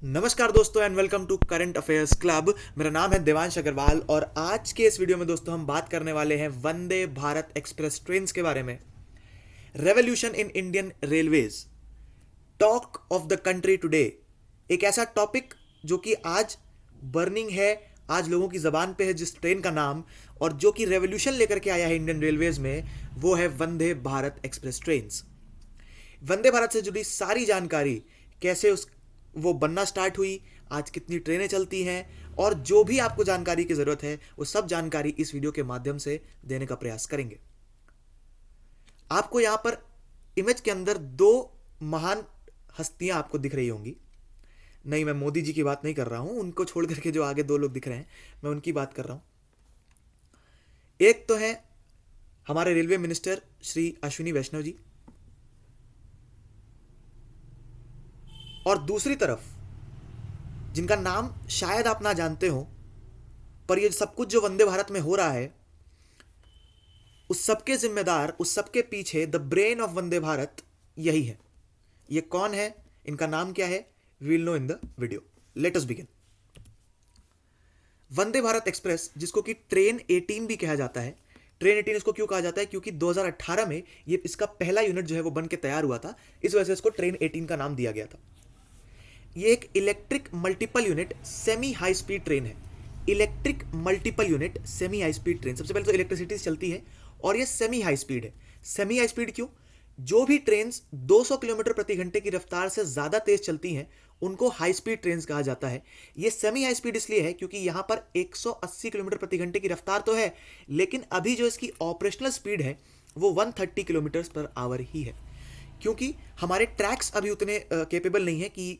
नमस्कार दोस्तों and welcome to current affairs club. मेरा नाम है देवांश अग्रवाल और आज के इस वीडियो में दोस्तों हम बात करने वाले हैं वंदे भारत एक्सप्रेस ट्रेन्स के बारे में। Revolution in Indian railways, talk of the country today. एक ऐसा टॉपिक जो कि आज बर्निंग है, आज लोगों की जबान पे है, जिस ट्रेन का नाम और जो कि रेवोल्यूशन लेकर के आया है इंडियन रेलवेज में, वो है वंदे भारत एक्सप्रेस ट्रेन्स। वंदे भारत से जुड़ी सारी जानकारी, कैसे उस वो बनना स्टार्ट हुई, आज कितनी ट्रेनें चलती हैं और जो भी आपको जानकारी की ज़रूरत है वो सब जानकारी इस वीडियो के माध्यम से देने का प्रयास करेंगे। आपको यहां पर इमेज के अंदर दो महान हस्तियां आपको दिख रही होंगी। नहीं, मैं मोदी जी की बात नहीं कर रहा हूं, उनको छोड़ करके जो आगे दो लोग दिख रहे हैं मैं उनकी बात कर रहा हूं। एक तो है हमारे रेलवे मिनिस्टर श्री अश्विनी वैष्णव जी, और दूसरी तरफ जिनका नाम शायद आप ना जानते हो, पर ये सब कुछ जो वंदे भारत में हो रहा है उस सबके जिम्मेदार, उस सबके पीछे the brain of Vande Bharat यही है। ये कौन है, इनका नाम क्या है, will know in the video. Let us begin. Vande Bharat express, जिसको कि ट्रेन 18 भी कहा जाता है, ट्रेन 18 इसको क्यों कहा जाता है, क्योंकि 2018 में ये इसका पहला यूनिट जो है वो बन के तैयार हुआ था, इस वजह से इसको ट्रेन 18 का नाम दिया गया था। ये एक electric multiple unit semi high speed train है। Electric multiple unit semi high speed train, सबसे पहले तो इलेक्ट्रिसिटी से चलती है और ये सेमी हाई स्पीड है। सेमी हाई स्पीड क्यों? जो भी ट्रेन 200 किलोमीटर प्रति घंटे की रफ्तार से ज़्यादा तेज चलती हैं उनको हाई स्पीड ट्रेन कहा जाता है। ये सेमी हाई स्पीड इसलिए है क्योंकि यहाँ पर 180 किलोमीटर प्रति घंटे की रफ्तार तो है, लेकिन अभी जो इसकी ऑपरेशनल स्पीड है वो 130 किलोमीटर पर आवर ही है, क्योंकि हमारे ट्रैक्स अभी उतने कैपेबल नहीं है कि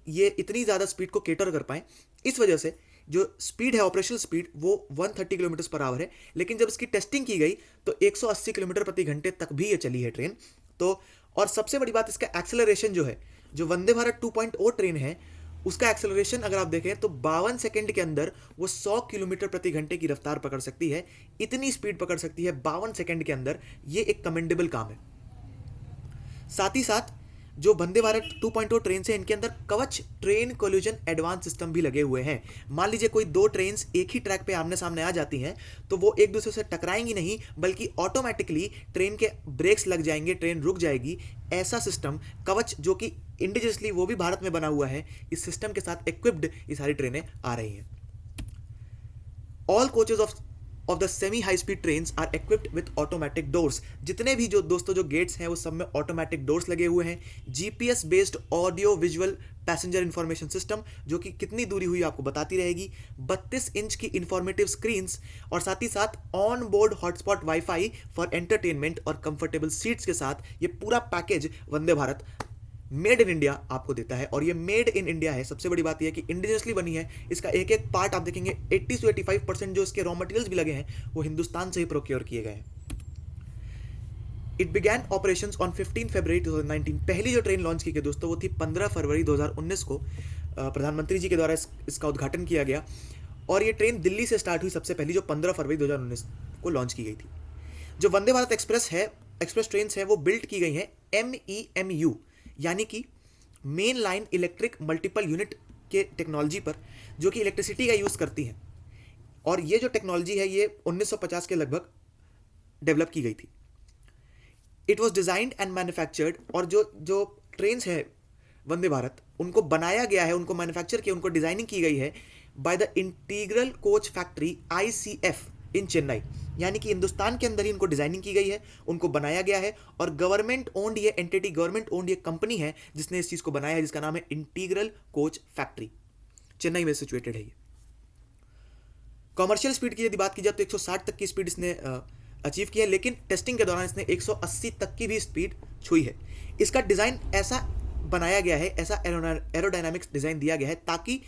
ये इतनी ज़्यादा स्पीड को केटर कर पाए। इस वजह से जो स्पीड है, ऑपरेशनल स्पीड, वो 130 किलोमीटर पर आवर है, लेकिन जब इसकी टेस्टिंग की गई तो 180 किलोमीटर प्रति घंटे तक भी ये चली है ट्रेन। तो और सबसे बड़ी बात, इसका एक्सेलरेशन जो है, जो वंदे भारत 2.0 ट्रेन है उसका एक्सेलरेशन अगर आप देखें तो 52 सेकंड के अंदर वो 100 किलोमीटर प्रति घंटे की रफ्तार पकड़ सकती है। इतनी स्पीड पकड़ सकती है 52 सेकंड के अंदर, ये एक कमेंडेबल काम है। साथ ही साथ जो वंदे भारत 2.0 ट्रेन से, इनके अंदर कवच ट्रेन कोलिजन एडवांस सिस्टम भी लगे हुए हैं। मान लीजिए कोई दो ट्रेन एक ही ट्रैक पे आमने सामने आ जाती हैं तो वो एक दूसरे से टकराएंगी नहीं, बल्कि ऑटोमेटिकली ट्रेन के ब्रेक्स लग जाएंगे, ट्रेन रुक जाएगी। ऐसा सिस्टम कवच, जो कि इंडिजियसली वो भी भारत में बना हुआ है, इस सिस्टम के साथ इक्विप्ड ये सारी ट्रेनें आ रही हैं। All coaches of the semi high speed trains are equipped with automatic doors. जितने भी जो दोस्तों जो गेट्स हैं वो सब में ऑटोमेटिक डोर्स लगे हुए हैं। GPS based audio visual passenger information system, जो कि कितनी दूरी हुई आपको बताती रहेगी। 32 इंच की इंफॉर्मेटिव स्क्रीन्स और साथ ही साथ on board hotspot wifi for entertainment और कंफर्टेबल सीट्स के साथ ये पूरा package Vande Bharat made in India आपको देता है। और ये मेड इन इंडिया है, सबसे बड़ी बात यह है कि इंडिजियसली बनी है। इसका एक एक पार्ट आप देखेंगे 80 से 85% जो इसके रॉ मटेरियल्स भी लगे हैं वो हिंदुस्तान से ही प्रोक्योर किए गए हैं। इट बिगैन ऑपरेशन ऑन 15 फरवरी 2019। पहली जो ट्रेन लॉन्च की गई दोस्तों वो थी 15 फरवरी 2019 को। प्रधानमंत्री जी के द्वारा इसका उद्घाटन किया गया और ये ट्रेन दिल्ली से स्टार्ट हुई सबसे पहली, जो 15 फरवरी 2019 को लॉन्च की गई थी। जो वंदे भारत एक्सप्रेस ट्रेन है वो बिल्ड की गई है MEMU, यानी कि main line electric multiple unit के टेक्नोलॉजी पर, जो कि इलेक्ट्रिसिटी का यूज़ करती हैं। और ये जो टेक्नोलॉजी है ये 1950 के लगभग डेवलप की गई थी। It was designed and manufactured, और जो जो ट्रेन है वंदे भारत उनको बनाया गया है, उनको मैन्युफैक्चर किया, उनको डिजाइनिंग की गई है by the integral coach factory ICF इन चेन्नई। यानी कि हिंदुस्तान के अंदर ही उनको डिजाइनिंग की गई है, उनको बनाया गया है। और गवर्नमेंट ओन्ड ये एंटिटी, गवर्नमेंट ओन्ड ये कंपनी है जिसने इस चीज को बनाया है, जिसका नाम है इंटीग्रल कोच फैक्ट्री, चेन्नई में सिचुएटेड है ये। कॉमर्शियल स्पीड की यदि बात की जाए तो 160 तक की स्पीड इसने अचीव की है, लेकिन टेस्टिंग के दौरान इसने 180 तक की भी स्पीड छुई है। इसका डिजाइन ऐसा बनाया गया है, ऐसा एरोडायनामिक्स डिजाइन दिया गया है ताकि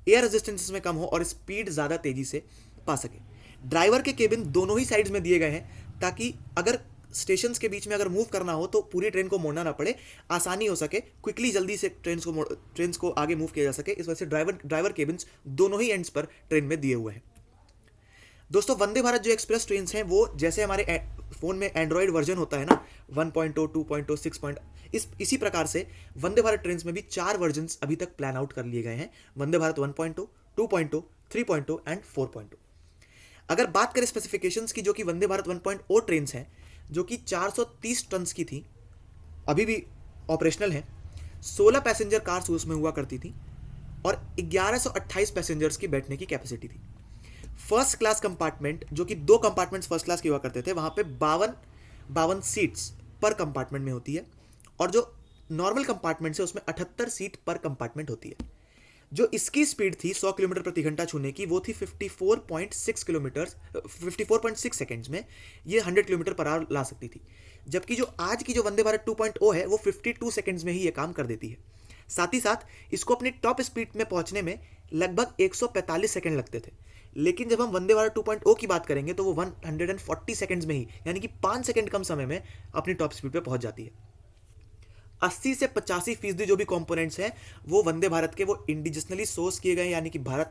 एयर रेजिस्टेंस इसमें कम हो और स्पीड ज्यादा तेजी से पा सके। ड्राइवर के केबिन दोनों ही साइड्स में दिए गए हैं ताकि अगर स्टेशंस के बीच में अगर मूव करना हो तो पूरी ट्रेन को मोड़ना ना पड़े, आसानी हो सके, क्विकली जल्दी से ट्रेन को आगे मूव किया जा सके। इस वजह से ड्राइवर केबिन्स दोनों ही एंड्स पर ट्रेन में दिए हुए हैं। दोस्तों वंदे भारत जो एक्सप्रेस ट्रेन हैं वो जैसे हमारे फ़ोन में एंड्रॉयड वर्जन होता है ना 1.0, 2.0, 6. इसी प्रकार से वंदे भारत ट्रेन में भी 4 वर्जन्स अभी तक प्लान आउट कर लिए गए हैं, वंदे भारत 1.0, 2.0, 3.0 एंड 4.0. अगर बात करें स्पेसिफिकेशंस की, जो कि वंदे भारत 1.0 ट्रेन हैं, जो कि 430 टन की थी, अभी भी ऑपरेशनल है, 16 पैसेंजर कार्स उसमें हुआ करती थी और 1128 पैसेंजर्स की बैठने की कैपेसिटी थी. फर्स्ट क्लास कंपार्टमेंट, जो कि 2 कंपार्टमेंट्स फर्स्ट क्लास के हुआ करते थे, वहाँ पे 52 सीट्स पर कंपार्टमेंट में होती है, और जो नॉर्मल कंपार्टमेंट है उसमें 78 सीट पर कंपार्टमेंट होती है. जो इसकी स्पीड थी 100 किलोमीटर प्रति घंटा छूने की, वो थी 54.6 सेकेंड्स में ये 100 किलोमीटर पर आवर ला सकती थी. जबकि जो आज की जो वंदे भारत 2.0 है वो 52 सेकेंड्स में ही ये काम कर देती है. साथ ही साथ इसको अपनी टॉप स्पीड में पहुंचने में लगभग 145 सेकेंड लगते थे, लेकिन जब हम वंदे भारत 2.0 की बात करेंगे तो वो 140 सेकेंड्स में ही, यानी कि 5 सेकेंड कम समय में अपनी टॉप स्पीड पे पहुंच जाती है. 80 से 85% जो भी कंपोनेंट्स हैं वो वंदे भारत के वो इंडिजिनली सोर्स किए गए हैं, यानी कि भारत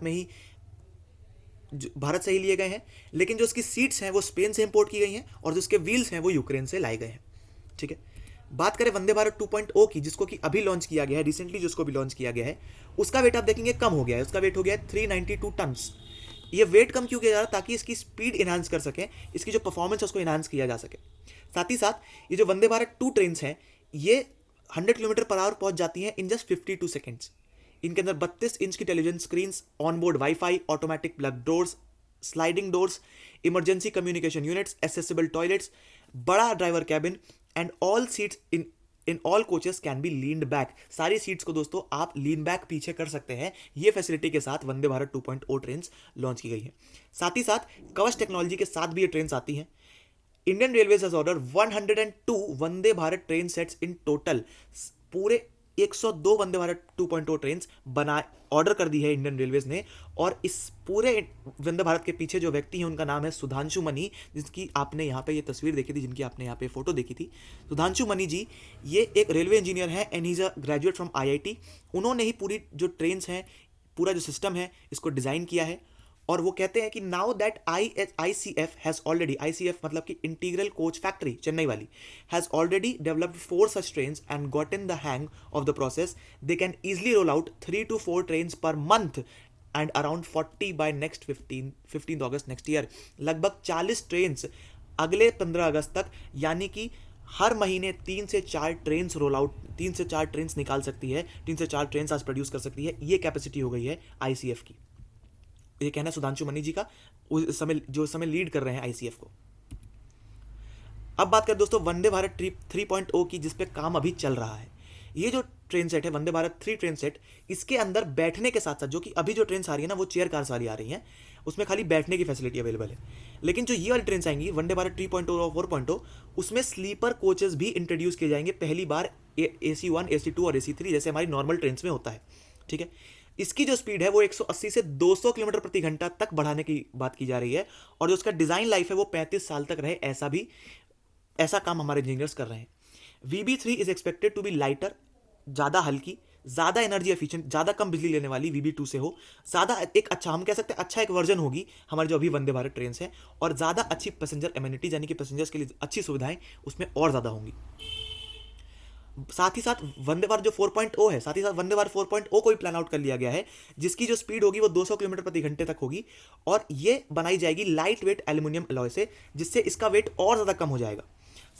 से ही लिए गए हैं, लेकिन जो उसकी सीट्स हैं वो स्पेन से इंपोर्ट की गई हैं और जो उसके व्हील्स हैं वो यूक्रेन से लाए गए हैं. ठीक है, बात करें वंदे भारत 2.0 की, जिसको कि अभी लॉन्च किया गया है, रिसेंटली जिसको भी लॉन्च किया गया है, उसका वेट आप देखेंगे कम हो गया है. उसका वेट हो गया है 392 टन्स. ये वेट कम क्यों किया जा रहा है? ताकि इसकी स्पीड इन्हांस कर सके, इसकी जो परफॉर्मेंस है उसको इन्हांस किया जा सके. साथ ही साथ ये जो वंदे भारत 2 ट्रेन हैं ये 100 किलोमीटर पर आवर पहुंच जाती हैं इन जस्ट 52 सेकेंड्स. इनके अंदर 32 इंच की television screen, onboard wifi, automatic plug doors, sliding doors, emergency communication units, accessible toilets, बड़ा driver cabin and all seats in all coaches can be leaned back. सारी seats को दोस्तों आप lean back पीछे कर सकते हैं. ये फैसिलिटी के साथ वंदे भारत 2.0 ट्रेन लॉन्च की गई है. साथ ही साथ कवच टेक्नोलॉजी के साथ भी ये ट्रेन आती हैं. Indian railways has order 102 Vande Bharat train sets in total. पूरे 102 वंदे भारत 2.0 ट्रेन ऑर्डर कर दी है इंडियन रेलवेज ने. और इस पूरे वंदे भारत के पीछे जो व्यक्ति हैं उनका नाम है सुधांशु मनी, जिसकी आपने यहाँ पे ये तस्वीर देखी थी, जिनकी आपने यहाँ पे फोटो देखी थी. सुधांशु मनी जी ये एक रेलवे इंजीनियर है and he is a graduate from IIT. उन्होंने ही पूरी जो ट्रेन हैं, पूरा जो सिस्टम है इसको डिज़ाइन किया है. और वो कहते हैं कि now that ICF has already, ICF मतलब कि इंटीग्रल कोच फैक्ट्री चेन्नई वाली, has already developed 4 such trains and gotten the hang of the process, they can easily roll out 3 to 4 trains per month and around 40 by next 15th August next year. लगभग 40 trains अगले 15 अगस्त तक, यानी कि हर महीने 3 से 4 trains roll out, 3 से 4 trains निकाल सकती है, 3 से 4 ट्रेन्स आज प्रोड्यूस कर सकती है. ये कैपेसिटी हो गई है ICF की. ये कहना है सुधांशु मनी जी का, उस समय जो समय लीड कर रहे हैं ICF को. अब बात करें दोस्तों वंदे भारत 3.0 की, जिस पे काम अभी चल रहा है. ये जो ट्रेन सेट है वंदे भारत 3 ट्रेन सेट, इसके अंदर बैठने के साथ साथ, जो कि अभी जो ट्रेन आ रही है ना वो चेयर कार्स वाली आ रही हैं, उसमें खाली बैठने की फैसिलिटी अवेलेबल है. लेकिन जो ये वाली ट्रेन आएंगी वंदे भारत 3.0 और 4.0, उसमें स्लीपर कोचेस भी इंट्रोड्यूस किए जाएंगे पहली बार. AC1, AC2 और AC3 जैसे हमारी नॉर्मल ट्रेन में होता है. ठीक है, इसकी जो स्पीड है वो 180 से 200 किलोमीटर प्रति घंटा तक बढ़ाने की बात की जा रही है. और जो उसका डिज़ाइन लाइफ है वो 35 साल तक रहे, ऐसा काम हमारे इंजीनियर्स कर रहे हैं. VB3 is expected to be lighter, ज़्यादा हल्की, ज़्यादा एनर्जी एफिशिएंट, ज़्यादा कम बिजली लेने वाली VB2 से हो. ज़्यादा एक अच्छा, हम कह सकते हैं अच्छा एक वर्जन होगी हमारे जो अभी वंदे भारत ट्रेन है. और ज़्यादा अच्छी पैसेंजर एमिनिटीज, यानी कि पैसेंजर्स के लिए अच्छी सुविधाएं उसमें और ज़्यादा होंगी. साथ ही साथ वंदे भारत जो 4.0 है, साथ ही साथ वंदे भारत 4.0 को भी प्लान आउट कर लिया गया है, जिसकी जो स्पीड होगी वो 200 किलोमीटर प्रति घंटे तक होगी. और ये बनाई जाएगी लाइट वेट एल्यूमिनियम अलॉय से, जिससे इसका वेट और ज़्यादा कम हो जाएगा.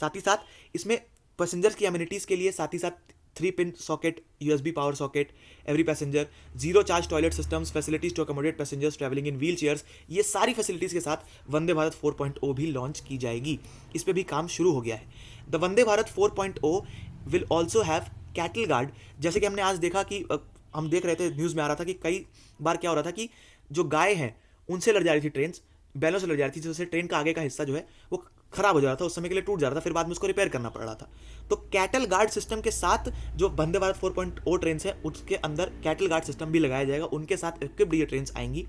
साथ ही साथ इसमें पैसेंजर्स की एमिनिटीज़ के लिए साथ ही साथ 3-pin socket, USB power socket every passenger, zero charge toilet systems, facilities to accommodate passengers travelling in wheel chairs, ये सारी फैसिलिटीज़ के साथ वंदे भारत 4.0 भी लॉन्च की जाएगी. इस पर भी काम शुरू हो गया है. The Vande Bharat 4.0 will also have cattle guard. जैसे कि हमने आज देखा कि हम देख रहे थे, न्यूज़ में आ रहा था कि कई बार क्या हो रहा था कि जो गाय हैं उनसे लड़ जा रही थी ट्रेन, बैलों से लड़ जा रही थी, जिससे ट्रेन का आगे का हिस्सा जो है वो खराब हो जा रहा था, उस समय के लिए टूट जा रहा था, फिर बाद में उसको रिपेयर करना पड़ रहा था. तो कैटल गार्ड सिस्टम के साथ जो वंदे भारत 4.0 ट्रेन है उसके अंदर कैटल गार्ड सिस्टम भी लगाया जाएगा. उनके साथ इक्विप्ड ये ट्रेन आएंगी.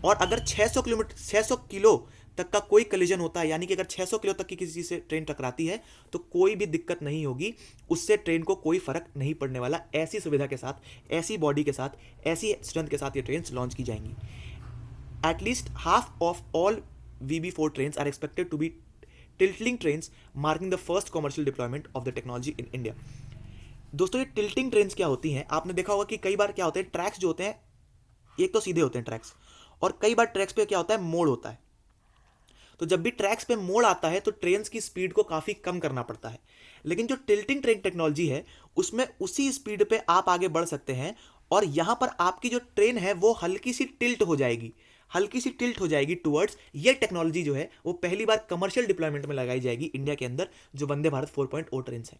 और अगर 600 किलो तक का कोई कलिजन होता है, यानी कि अगर 600 किलो तक की किसी चीज़ से ट्रेन टकराती है तो कोई भी दिक्कत नहीं होगी, उससे ट्रेन को कोई फर्क नहीं पड़ने वाला. ऐसी सुविधा के साथ, ऐसी बॉडी के साथ, ऐसी स्ट्रेंथ के साथ ये ट्रेन लॉन्च की जाएंगी. At least half of all VB4 trains are expected to be tilting trains marking the first commercial deployment of the technology in India. दोस्तों ये टिल्टिंग ट्रेन्स क्या होती हैं, आपने देखा होगा कि कई बार क्या होते हैं, ट्रैक्स जो होते हैं एक तो सीधे होते हैं ट्रैक्स, और कई बार ट्रैक्स पे क्या होता है, मोड़ होता है। तो जब भी ट्रैक्स पे मोड़ आता है तो ट्रेन्स की स्पीड को काफ़ी कम करना पड़ता है। लेकिन जो टिल्टिंग ट्रेन टेक्नोलॉजी है उसमें उसी स्पीड पे आप आगे बढ़ सकते हैं, और यहां पर आपकी जो ट्रेन है वो हल्की सी टिल्ट हो जाएगी टुवर्ड्स। ये टेक्नोलॉजी जो है वो पहली बार कमर्शियल डिप्लॉयमेंट में लगाई जाएगी इंडिया के अंदर, जो वंदे भारत 4.0 ट्रेन है।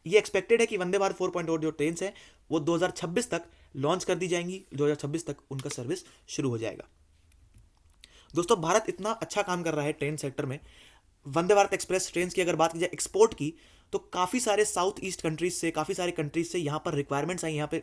ये एक्सपेक्टेड है कि वंदे भारत 4.0 जो ट्रेन है वो 2026 तक लॉन्च कर दी जाएंगी, 2026 तक उनका सर्विस शुरू हो जाएगा। दोस्तों भारत इतना अच्छा काम कर रहा है ट्रेन सेक्टर में। वंदे भारत एक्सप्रेस ट्रेन की अगर बात की जाए एक्सपोर्ट की, तो काफ़ी सारे साउथ ईस्ट कंट्रीज से, काफ़ी सारे कंट्रीज से यहाँ पर रिक्वायरमेंट्स आई, यहाँ पे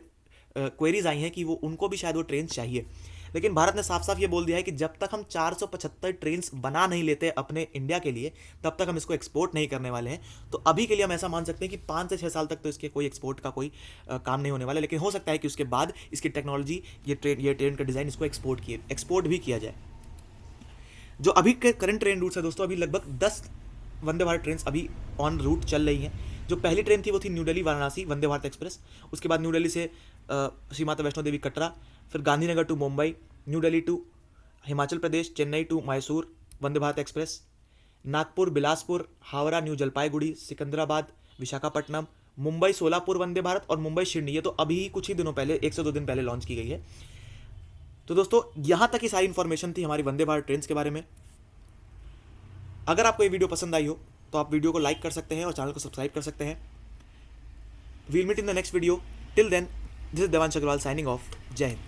क्वेरीज आई हैं कि वो उनको भी शायद वो ट्रेन चाहिए। लेकिन भारत ने साफ साफ ये बोल दिया है कि जब तक हम 475 ट्रेन बना नहीं लेते अपने इंडिया के लिए, तब तक हम इसको एक्सपोर्ट नहीं करने वाले हैं। तो अभी के लिए हम ऐसा मान सकते हैं कि 5 से 6 साल तक तो इसके कोई एक्सपोर्ट का कोई काम नहीं होने वाला। लेकिन हो सकता है कि उसके बाद इसकी टेक्नोलॉजी, ये ट्रेन का डिज़ाइन, इसको एक्सपोर्ट भी किया जाए। जो अभी के करंट ट्रेन रूट्स है दोस्तों, अभी लगभग 10 वंदे भारत ट्रेन अभी ऑन रूट चल रही हैं। जो पहली ट्रेन थी वो थी न्यू दिल्ली वाराणसी वंदे भारत एक्सप्रेस। उसके बाद न्यू दिल्ली से श्री माता वैष्णो देवी कटरा, फिर Gandhinagar to Mumbai, New Delhi to Himachal Pradesh, Chennai to Mysore Vande Bharat express, Nagpur, Bilaspur, Howrah, New Jalpaiguri, Secunderabad, Visakhapatnam, Mumbai Solapur Vande Bharat, और मुंबई शिरडी। ये तो अभी कुछ ही दिनों पहले, 1 से 2 दिन पहले लॉन्च की गई है। तो दोस्तों यहाँ तक ही सारी इन्फॉर्मेशन थी हमारी वंदे भारत ट्रेन के बारे में। अगर आपको ये वीडियो पसंद आई हो तो आप वीडियो को लाइक कर सकते हैं और चैनल को सब्सक्राइब कर सकते हैं। We'll meet in the next video. Till then, this is Devansh Agarwal signing off. जय हिंद।